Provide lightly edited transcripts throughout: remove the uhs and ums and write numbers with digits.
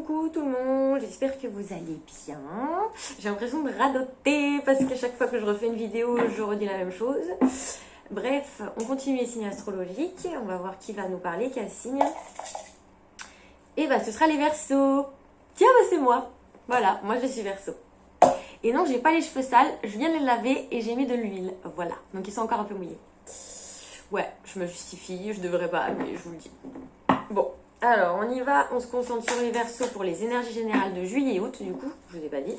Coucou tout le monde, j'espère que vous allez bien. J'ai l'impression de radoter parce qu'à chaque fois que je refais une vidéo, je redis la même chose. Bref, on continue les signes astrologiques. On va voir qui va nous parler, quel signe. Et bah ce sera les Verseaux. Tiens, bah c'est moi. Voilà, moi je suis Verseau. Et non, j'ai pas les cheveux sales, je viens de les laver et j'ai mis de l'huile. Voilà, donc ils sont encore un peu mouillés. Ouais, je me justifie, je devrais pas, mais je vous le dis. Bon. Alors, on y va, on se concentre sur les Verseaux pour les énergies générales de juillet et août, du coup, je vous ai pas dit.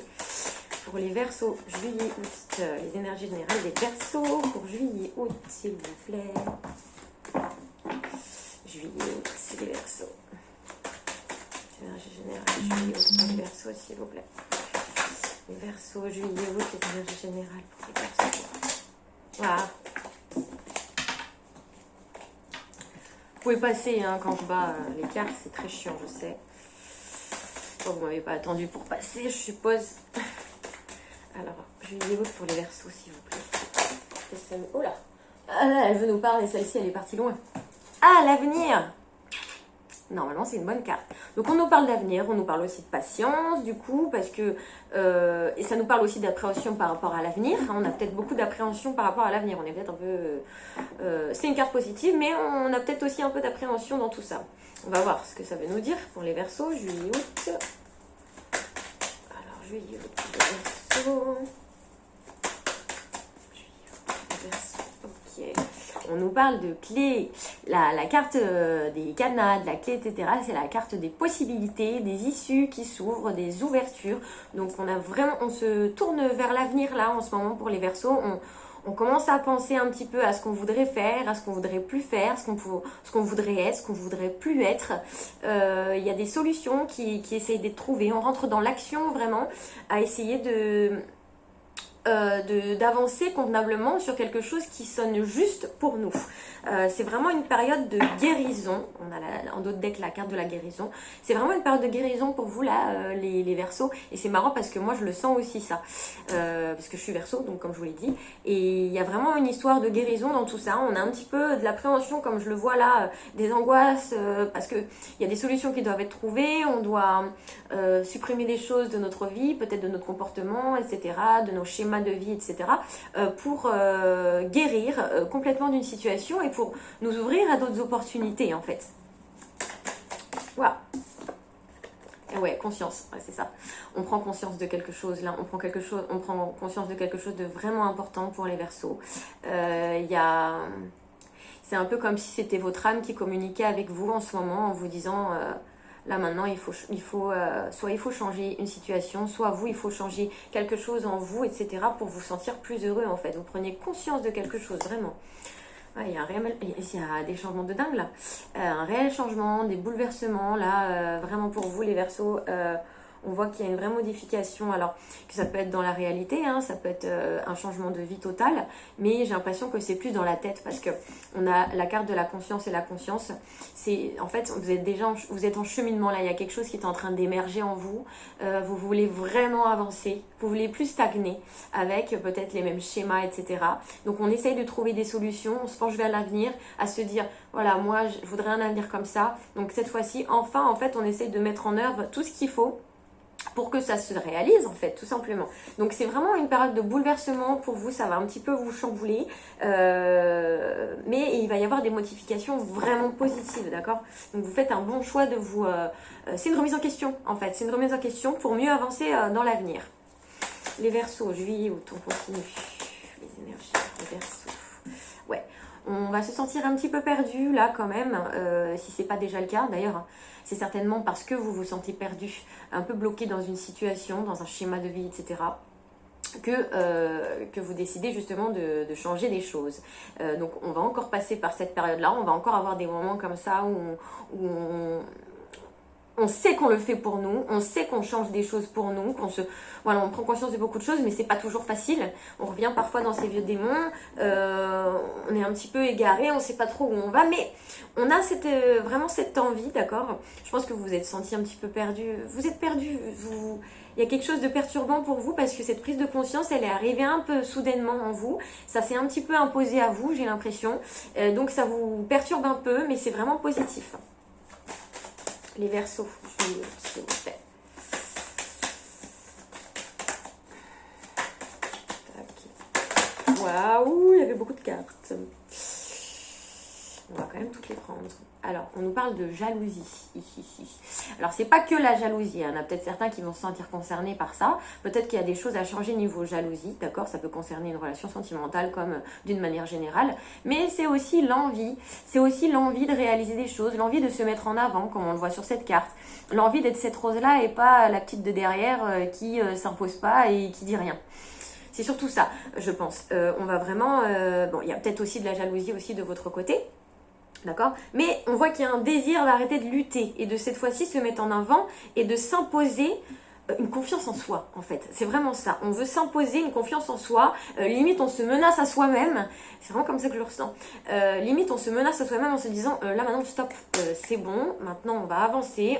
Pour les Verseaux, juillet, août, les énergies générales des Verseaux pour juillet, août, s'il vous plaît. Juillet, août, c'est les Verseaux. Énergie générale, juillet, août, pour les Verseaux, s'il vous plaît. Les Verseaux, juillet, août, les énergies générales pour les Verseaux. Voilà. Vous pouvez passer hein, quand je bats les cartes, c'est très chiant, je sais. Bon, vous m'avez pas attendu pour passer, je suppose. Alors, juillet août pour les Verseaux, s'il vous plaît. Oh là, ah là, elle veut nous parler, celle-ci, elle est partie loin. Ah, l'avenir. Normalement, c'est une bonne carte. Donc, on nous parle d'avenir, on nous parle aussi de patience, du coup, parce que... et ça nous parle aussi d'appréhension par rapport à l'avenir. On a peut-être beaucoup d'appréhension par rapport à l'avenir. On est peut-être un peu... c'est une carte positive, mais on a peut-être aussi un peu d'appréhension dans tout ça. On va voir ce que ça veut nous dire pour les Verseaux, juillet, août. Alors, juillet, août, les Verseaux. Juillet, août, les Verseaux. Ok. On nous parle de clés, la carte des cadenas, de la clé, etc. C'est la carte des possibilités, des issues qui s'ouvrent, des ouvertures. Donc on se tourne vers l'avenir là en ce moment pour les Verseaux. On commence à penser un petit peu à ce qu'on voudrait faire, à ce qu'on voudrait plus faire, ce qu'on voudrait être, ce qu'on voudrait plus être. Il y a des solutions qui essayent d'être trouvées. On rentre dans l'action vraiment à essayer d'avancer convenablement sur quelque chose qui sonne juste pour nous. C'est vraiment une période de guérison. On a en d'autres decks la carte de la guérison. C'est vraiment une période de guérison pour vous là, les Verseaux. Et c'est marrant parce que moi je le sens aussi ça. Parce que je suis Verseau, donc comme je vous l'ai dit. Et il y a vraiment une histoire de guérison dans tout ça. On a un petit peu de l'appréhension comme je le vois là, des angoisses, parce qu'il y a des solutions qui doivent être trouvées. On doit supprimer des choses de notre vie, peut-être de notre comportement, etc., de nos schémas de vie, etc., pour guérir complètement d'une situation et pour nous ouvrir à d'autres opportunités, en fait. Voilà. Ouais, conscience, ouais, c'est ça. On prend conscience de quelque chose, là, on prend conscience de quelque chose de vraiment important pour les Verseaux. C'est un peu comme si c'était votre âme qui communiquait avec vous en ce moment en vous disant... Là maintenant, soit il faut changer une situation, soit vous, il faut changer quelque chose en vous, etc. pour vous sentir plus heureux en fait. Vous prenez conscience de quelque chose, vraiment. Ouais, il y a des changements de dingue là. Un réel changement, des bouleversements là, vraiment pour vous les Verseaux. On voit qu'il y a une vraie modification, alors que ça peut être dans la réalité, hein, ça peut être un changement de vie total, mais j'ai l'impression que c'est plus dans la tête parce que on a la carte de la conscience et la conscience. C'est en fait vous êtes en cheminement là, il y a quelque chose qui est en train d'émerger en vous. Vous voulez vraiment avancer, vous voulez plus stagner avec peut-être les mêmes schémas, etc. Donc on essaye de trouver des solutions, on se penche vers l'avenir, à se dire voilà moi je voudrais un avenir comme ça. Donc cette fois-ci enfin en fait on essaye de mettre en œuvre tout ce qu'il faut pour que ça se réalise en fait, tout simplement. Donc c'est vraiment une période de bouleversement pour vous, ça va un petit peu vous chambouler, mais il va y avoir des modifications vraiment positives, d'accord? Donc vous faites un bon choix de vous... c'est une remise en question en fait, c'est une remise en question pour mieux avancer dans l'avenir. Les Verseaux, juillet, août, on continue. Les énergies, les Verseaux. Ouais. On va se sentir un petit peu perdu là quand même, si c'est pas déjà le cas. D'ailleurs, c'est certainement parce que vous vous sentez perdu, un peu bloqué dans une situation, dans un schéma de vie, etc. Que vous décidez justement de changer des choses. Donc on va encore passer par cette période-là, on va encore avoir des moments comme ça où on sait qu'on le fait pour nous, on sait qu'on change des choses pour nous, on prend conscience de beaucoup de choses, mais c'est pas toujours facile. On revient parfois dans ces vieux démons, on est un petit peu égaré, on sait pas trop où on va, mais on a vraiment cette envie, d'accord? Je pense que vous vous êtes senti un petit peu perdu. Vous êtes perdu, il y a quelque chose de perturbant pour vous parce que cette prise de conscience, elle est arrivée un peu soudainement en vous. Ça s'est un petit peu imposé à vous, j'ai l'impression. Donc ça vous perturbe un peu, mais c'est vraiment positif. les Verseaux, s'il vous plaît. Waouh, il y avait beaucoup de cartes. On va quand même toutes les prendre. Alors, on nous parle de jalousie. Alors, c'est pas que la jalousie. Il y en a peut-être certains qui vont se sentir concernés par ça. Peut-être qu'il y a des choses à changer niveau jalousie, d'accord? Ça peut concerner une relation sentimentale comme d'une manière générale. Mais c'est aussi l'envie. C'est aussi l'envie de réaliser des choses, l'envie de se mettre en avant, comme on le voit sur cette carte. L'envie d'être cette rose-là et pas la petite de derrière qui s'impose pas et qui dit rien. C'est surtout ça, je pense. On va vraiment... bon, il y a peut-être aussi de la jalousie aussi de votre côté. D'accord? Mais on voit qu'il y a un désir d'arrêter de lutter et de cette fois-ci se mettre en avant et de s'imposer une confiance en soi, en fait. C'est vraiment ça. On veut s'imposer une confiance en soi. Limite, on se menace à soi-même. C'est vraiment comme ça que je le ressens. Limite, on se menace à soi-même en se disant, là maintenant, stop, c'est bon. Maintenant, on va avancer.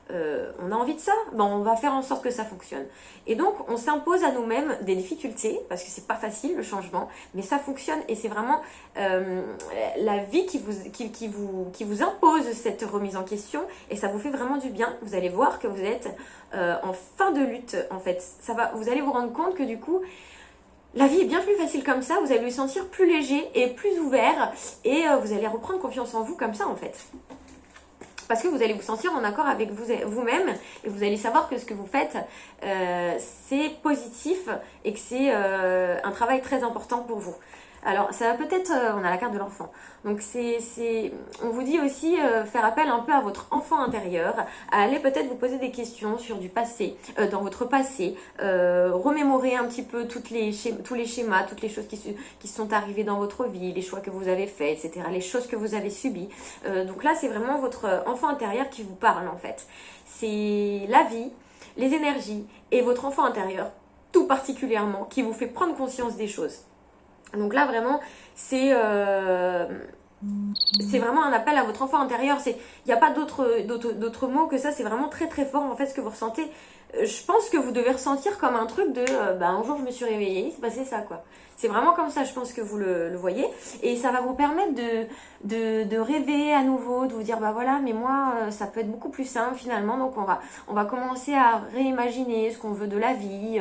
On a envie de ça, bon, on va faire en sorte que ça fonctionne. Et donc, on s'impose à nous-mêmes des difficultés, parce que c'est pas facile le changement, mais ça fonctionne et c'est vraiment la vie qui vous impose cette remise en question et ça vous fait vraiment du bien. Vous allez voir que vous êtes en fin de lutte, en fait. Vous allez vous rendre compte que du coup, la vie est bien plus facile comme ça, vous allez vous sentir plus léger et plus ouvert et vous allez reprendre confiance en vous comme ça, en fait. Parce que vous allez vous sentir en accord avec vous-même et vous allez savoir que ce que vous faites, c'est positif et que c'est un travail très important pour vous. Alors, ça va peut-être... on a la carte de l'enfant. Donc, on vous dit aussi faire appel un peu à votre enfant intérieur, à aller peut-être vous poser des questions sur du passé, dans votre passé, remémorer un petit peu tous les schémas, toutes les choses qui sont arrivées dans votre vie, les choix que vous avez faits, etc., les choses que vous avez subies. Donc là, c'est vraiment votre enfant intérieur qui vous parle, en fait. C'est la vie, les énergies et votre enfant intérieur, tout particulièrement, qui vous fait prendre conscience des choses. Donc là, vraiment, c'est vraiment un appel à votre enfant intérieur. Il n'y a pas d'autres mots que ça. C'est vraiment très très fort en fait ce que vous ressentez. Je pense que vous devez ressentir comme un truc de un jour je me suis réveillée, il s'est passé ça quoi. C'est vraiment comme ça, je pense que vous le voyez. Et ça va vous permettre de rêver à nouveau, de vous dire, bah voilà, mais moi, ça peut être beaucoup plus simple finalement. Donc, on va commencer à réimaginer ce qu'on veut de la vie,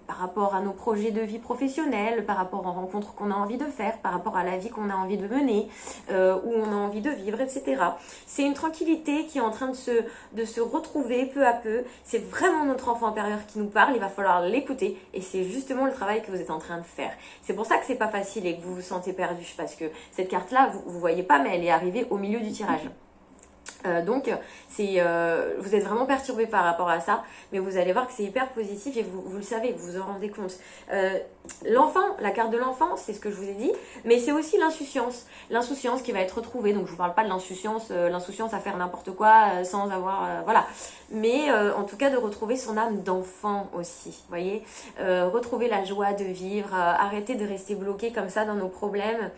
par rapport à nos projets de vie professionnelle, par rapport aux rencontres qu'on a envie de faire, par rapport à la vie qu'on a envie de mener, où on a envie de vivre, etc. C'est une tranquillité qui est en train de se retrouver peu à peu. C'est vraiment notre enfant intérieur qui nous parle, il va falloir l'écouter. Et c'est justement le travail que vous êtes en train de faire. C'est pour ça que c'est pas facile et que vous vous sentez perdu, parce que cette carte-là, vous voyez pas, mais elle est arrivée au milieu du tirage. Donc, vous êtes vraiment perturbé par rapport à ça, mais vous allez voir que c'est hyper positif et vous le savez, vous vous en rendez compte. L'enfant, la carte de l'enfant, c'est ce que je vous ai dit, mais c'est aussi l'insouciance qui va être retrouvée. Donc, je vous parle pas de l'insouciance à faire n'importe quoi sans avoir, voilà. Mais en tout cas, de retrouver son âme d'enfant aussi, vous voyez, retrouver la joie de vivre, arrêter de rester bloqué comme ça dans nos problèmes.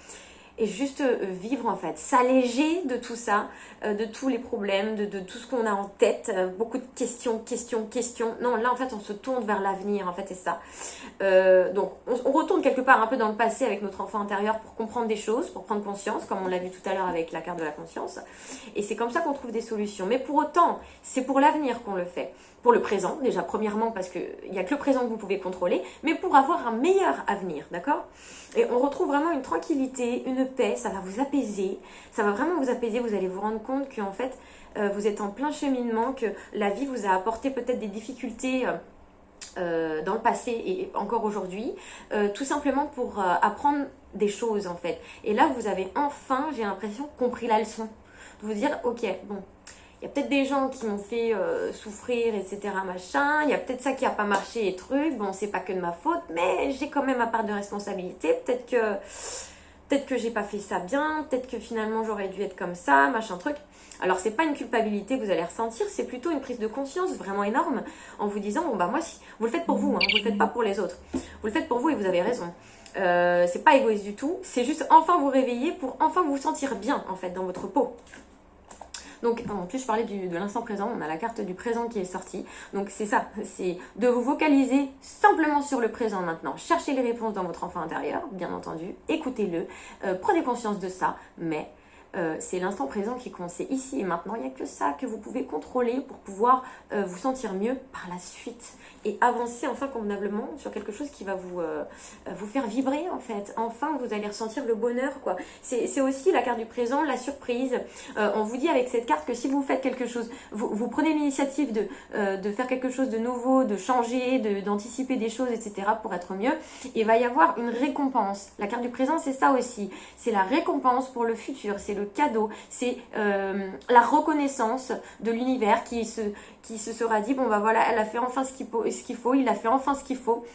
Et juste vivre en fait, s'alléger de tout ça, de tous les problèmes, de tout ce qu'on a en tête, beaucoup de questions. Non, là en fait on se tourne vers l'avenir, en fait c'est ça. Donc on retourne quelque part un peu dans le passé avec notre enfant intérieur pour comprendre des choses, pour prendre conscience, comme on l'a vu tout à l'heure avec la carte de la conscience. Et c'est comme ça qu'on trouve des solutions. Mais pour autant, c'est pour l'avenir qu'on le fait. Pour le présent, déjà premièrement parce qu'il n'y a que le présent que vous pouvez contrôler, mais pour avoir un meilleur avenir, d'accord? Et on retrouve vraiment une tranquillité, une paix, ça va vous apaiser, ça va vraiment vous apaiser, vous allez vous rendre compte qu'en fait, vous êtes en plein cheminement, que la vie vous a apporté peut-être des difficultés dans le passé et encore aujourd'hui, tout simplement pour apprendre des choses en fait. Et là, vous avez enfin, j'ai l'impression, compris la leçon. De vous dire, ok, bon, il y a peut-être des gens qui m'ont fait souffrir, etc. machin. Il y a peut-être ça qui n'a pas marché et trucs. Bon, c'est pas que de ma faute, mais j'ai quand même ma part de responsabilité. Peut-être que j'ai pas fait ça bien. Peut-être que finalement j'aurais dû être comme ça, machin truc. Alors c'est pas une culpabilité que vous allez ressentir, c'est plutôt une prise de conscience vraiment énorme en vous disant bon bah moi si vous le faites pour vous, hein, vous le faites pas pour les autres. Vous le faites pour vous et vous avez raison. C'est pas égoïste du tout. C'est juste enfin vous réveiller pour enfin vous sentir bien en fait dans votre peau. Donc, en plus, je parlais de l'instant présent. On a la carte du présent qui est sortie. Donc, c'est ça. C'est de vous focaliser simplement sur le présent maintenant. Cherchez les réponses dans votre enfant intérieur, bien entendu. Écoutez-le. Prenez conscience de ça. Mais c'est l'instant présent qui compte, c'est ici et maintenant. Il n'y a que ça que vous pouvez contrôler pour pouvoir vous sentir mieux par la suite et avancer enfin convenablement sur quelque chose qui va vous faire vibrer en fait. Enfin, vous allez ressentir le bonheur quoi. C'est aussi la carte du présent, la surprise. On vous dit avec cette carte que si vous faites quelque chose, vous prenez l'initiative de faire quelque chose de nouveau, de changer, d'anticiper des choses, etc. pour être mieux, il va y avoir une récompense. La carte du présent, c'est ça aussi. C'est la récompense pour le futur, c'est le cadeau, c'est la reconnaissance de l'univers qui se sera dit, bon bah voilà, elle a fait enfin ce qu'il faut, il a fait enfin ce qu'il faut.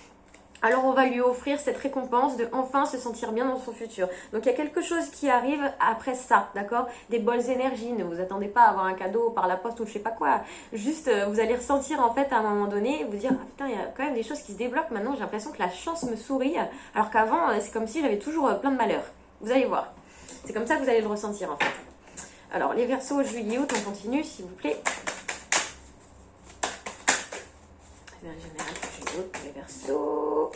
Alors on va lui offrir cette récompense de enfin se sentir bien dans son futur. Donc il y a quelque chose qui arrive après ça, d'accord? Des bonnes énergies, ne vous attendez pas à avoir un cadeau par la poste ou je sais pas quoi. Juste vous allez ressentir en fait à un moment donné, vous dire ah, putain il y a quand même des choses qui se débloquent maintenant, j'ai l'impression que la chance me sourit. Alors qu'avant c'est comme si j'avais toujours plein de malheurs. Vous allez voir. C'est comme ça que vous allez le ressentir en fait. Alors les Verseaux, juillet, août, on continue s'il vous plaît. Les Verseaux.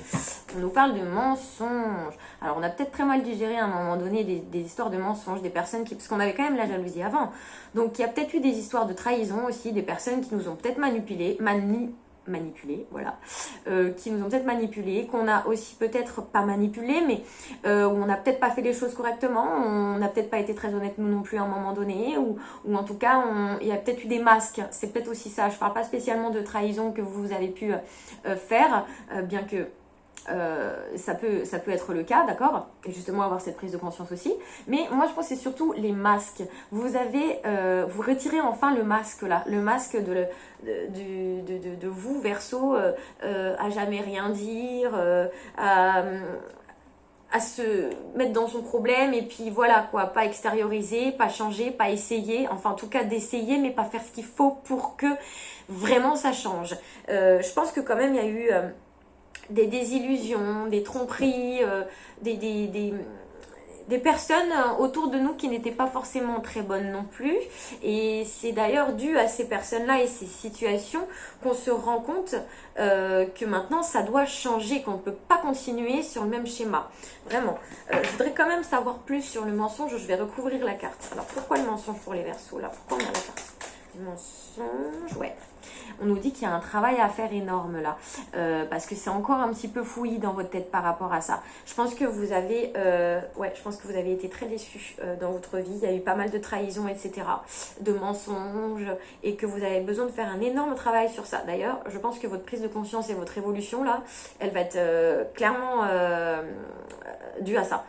On nous parle de mensonges. Alors on a peut-être très mal digéré à un moment donné des histoires de mensonges, des personnes qui... Parce qu'on avait quand même la jalousie avant. Donc il y a peut-être eu des histoires de trahison aussi, des personnes qui nous ont peut-être manipulés, voilà, qui nous ont peut-être manipulés, qu'on a aussi peut-être pas manipulé, mais où on n'a peut-être pas fait les choses correctement, on n'a peut-être pas été très honnête nous non plus à un moment donné, ou en tout cas il y a peut-être eu des masques, c'est peut-être aussi ça. Je parle pas spécialement de trahison que vous avez pu faire, bien que ça peut être le cas, d'accord, et justement avoir cette prise de conscience aussi, mais moi je pense que c'est surtout les masques. Vous avez vous retirez enfin le masque là, le masque de vous Verseau, à jamais rien dire, à se mettre dans son problème et puis voilà quoi, pas extérioriser, pas changer, pas essayer, enfin en tout cas d'essayer mais pas faire ce qu'il faut pour que vraiment ça change. Je pense que quand même il y a eu des désillusions, des tromperies, des personnes autour de nous qui n'étaient pas forcément très bonnes non plus. Et c'est d'ailleurs dû à ces personnes-là et ces situations qu'on se rend compte que maintenant ça doit changer, qu'on ne peut pas continuer sur le même schéma. Vraiment. Je voudrais quand même savoir plus sur le mensonge. Je vais recouvrir la carte. Alors pourquoi le mensonge pour les Verseaux là? Pourquoi on a la carte? Le mensonge, ouais. On nous dit qu'il y a un travail à faire énorme là, parce que c'est encore un petit peu fouillis dans votre tête par rapport à ça. Je pense que vous avez, je pense que vous avez été très déçus dans votre vie. Il y a eu pas mal de trahisons, etc., de mensonges, et que vous avez besoin de faire un énorme travail sur ça. D'ailleurs, je pense que votre prise de conscience et votre évolution là, elle va être clairement due à ça.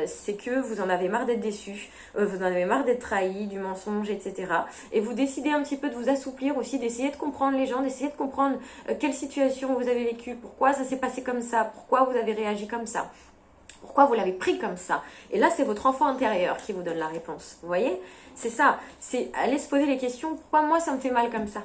C'est que vous en avez marre d'être déçu, vous en avez marre d'être trahi, du mensonge, etc. Et vous décidez un petit peu de vous assouplir aussi, d'essayer de comprendre les gens, d'essayer de comprendre quelle situation vous avez vécue, pourquoi ça s'est passé comme ça, pourquoi vous avez réagi comme ça, pourquoi vous l'avez pris comme ça. Et là, c'est votre enfant intérieur qui vous donne la réponse. Vous voyez? C'est ça, c'est aller se poser les questions, pourquoi moi ça me fait mal comme ça?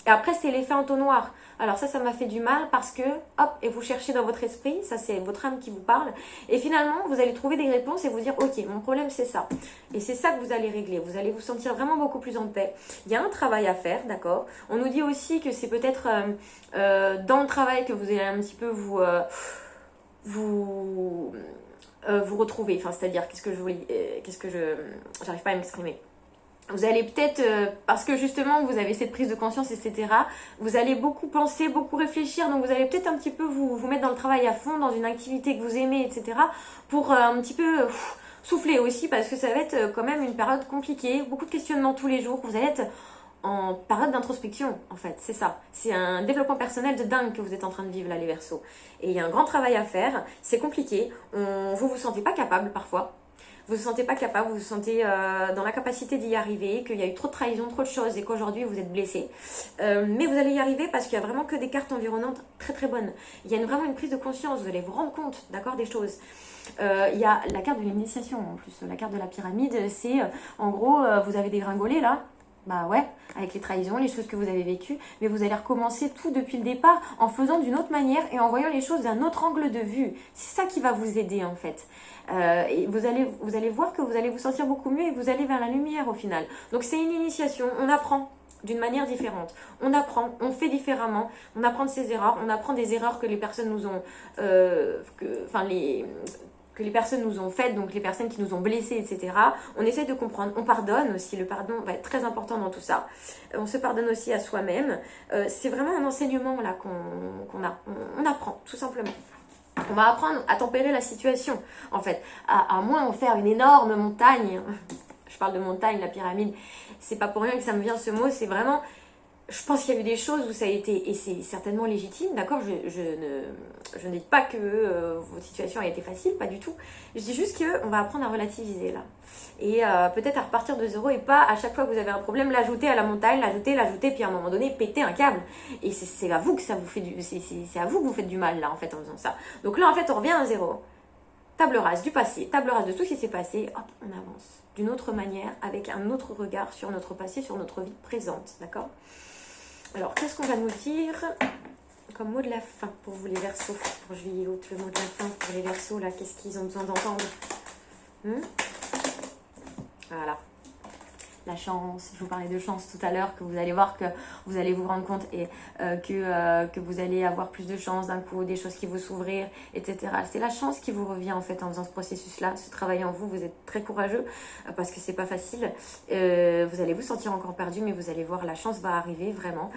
Et après, c'est l'effet entonnoir. Alors ça m'a fait du mal parce que, hop, et vous cherchez dans votre esprit, ça c'est votre âme qui vous parle, et finalement, vous allez trouver des réponses et vous dire, ok, mon problème c'est ça. Et c'est ça que vous allez régler, vous allez vous sentir vraiment beaucoup plus en paix. Il y a un travail à faire, d'accord? On nous dit aussi que c'est peut-être dans le travail que vous allez un petit peu vous retrouver. Enfin, c'est-à-dire, j'arrive pas à m'exprimer. Vous allez peut-être, parce que justement vous avez cette prise de conscience, etc., vous allez beaucoup penser, beaucoup réfléchir, donc vous allez peut-être un petit peu vous mettre dans le travail à fond, dans une activité que vous aimez, etc., pour un petit peu souffler aussi, parce que ça va être quand même une période compliquée, beaucoup de questionnements tous les jours, vous allez être en période d'introspection, en fait, c'est ça. C'est un développement personnel de dingue que vous êtes en train de vivre là, les Verseaux. Et il y a un grand travail à faire, c'est compliqué, vous sentez pas capable parfois. Vous ne vous sentez pas capable, vous vous sentez dans l'incapacité d'y arriver, qu'il y a eu trop de trahison, trop de choses et qu'aujourd'hui vous êtes blessé. Mais vous allez y arriver parce qu'il n'y a vraiment que des cartes environnantes très très bonnes. Il y a vraiment une prise de conscience, vous allez vous rendre compte, d'accord, des choses. Il y a la carte de l'initiation en plus, la carte de la pyramide, c'est en gros, vous avez dégringolé là. Bah ouais, avec les trahisons, les choses que vous avez vécues, mais vous allez recommencer tout depuis le départ en faisant d'une autre manière et en voyant les choses d'un autre angle de vue. C'est ça qui va vous aider en fait. Et vous allez voir que vous allez vous sentir beaucoup mieux et vous allez vers la lumière au final. Donc c'est une initiation, on apprend d'une manière différente. On apprend, on fait différemment, on apprend de ses erreurs, on apprend des erreurs que les personnes nous ont... que les personnes nous ont faites, donc les personnes qui nous ont blessés, etc. On essaie de comprendre, on pardonne aussi, le pardon va être très important dans tout ça. On se pardonne aussi à soi-même. C'est vraiment un enseignement là on apprend, tout simplement. On va apprendre à tempérer la situation, en fait, à moins en faire une énorme montagne. Je parle de montagne, la pyramide, c'est pas pour rien que ça me vient ce mot, c'est vraiment... Je pense qu'il y a eu des choses où ça a été, et c'est certainement légitime, d'accord, je ne dis pas que votre situation a été facile, pas du tout. Je dis juste qu'on va apprendre à relativiser là. Et peut-être à repartir de zéro et pas à chaque fois que vous avez un problème, l'ajouter à la montagne, l'ajouter, puis à un moment donné, péter un câble. Et c'est à vous que ça vous fait c'est à vous que vous faites du mal là en fait en faisant ça. Donc là en fait on revient à zéro. Table rase du passé, table rase de tout ce qui s'est passé, hop, on avance d'une autre manière, avec un autre regard sur notre passé, sur notre vie présente, d'accord? Alors, qu'est-ce qu'on va nous dire comme mot de la fin pour vous les Verseaux? Pour juillet août, le mot de la fin pour les Verseaux, là, qu'est-ce qu'ils ont besoin d'entendre? Voilà. La chance, je vous parlais de chance tout à l'heure, que vous allez voir que vous allez vous rendre compte et que vous allez avoir plus de chance d'un coup, des choses qui vont s'ouvrir, etc. C'est la chance qui vous revient en fait en faisant ce processus-là, ce travail en vous. Vous êtes très courageux parce que c'est pas facile. Vous allez vous sentir encore perdu, mais vous allez voir, la chance va arriver vraiment.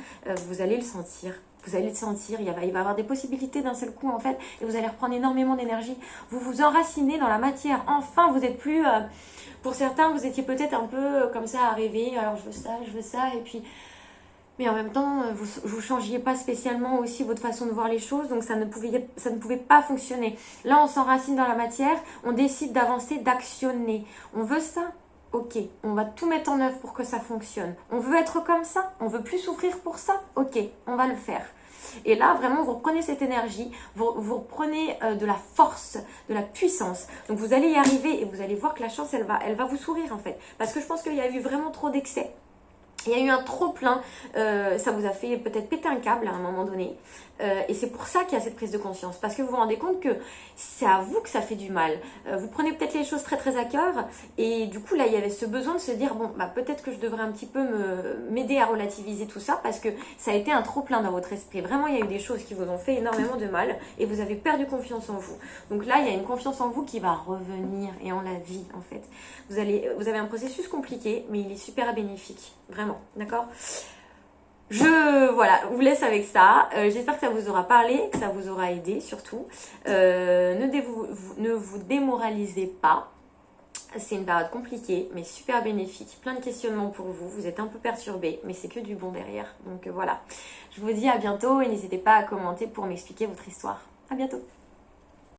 Vous allez le sentir. Vous allez le sentir, il va y avoir des possibilités d'un seul coup en fait, et vous allez reprendre énormément d'énergie. Vous vous enracinez dans la matière. Enfin, vous n'êtes plus... pour certains, vous étiez peut-être un peu comme ça à rêver, alors je veux ça, et puis... Mais en même temps, vous changiez pas spécialement aussi votre façon de voir les choses, donc ça ne pouvait pas fonctionner. Là, on s'enracine dans la matière, on décide d'avancer, d'actionner. On veut ça? Ok, on va tout mettre en œuvre pour que ça fonctionne. On veut être comme ça? On veut plus souffrir pour ça? Ok, on va le faire. Et là, vraiment, vous reprenez cette énergie, vous reprenez de la force, de la puissance. Donc, vous allez y arriver et vous allez voir que la chance, elle va vous sourire en fait. Parce que je pense qu'il y a eu vraiment trop d'excès. Il y a eu un trop plein, ça vous a fait peut-être péter un câble à un moment donné. Et c'est pour ça qu'il y a cette prise de conscience. Parce que vous vous rendez compte que c'est à vous que ça fait du mal. Vous prenez peut-être les choses très très à cœur. Et du coup là il y avait ce besoin de se dire bon bah peut-être que je devrais un petit peu m'aider à relativiser tout ça. Parce que ça a été un trop plein dans votre esprit. Vraiment il y a eu des choses qui vous ont fait énormément de mal. Et vous avez perdu confiance en vous. Donc là il y a une confiance en vous qui va revenir. Et en la vie en fait. Vous avez un processus compliqué. Mais il est super bénéfique. Vraiment. D'accord? Voilà, vous laisse avec ça. J'espère que ça vous aura parlé, que ça vous aura aidé surtout. Ne vous démoralisez pas. C'est une période compliquée, mais super bénéfique. Plein de questionnements pour vous. Vous êtes un peu perturbés, mais c'est que du bon derrière. Donc voilà. Je vous dis à bientôt et n'hésitez pas à commenter pour m'expliquer votre histoire. À bientôt.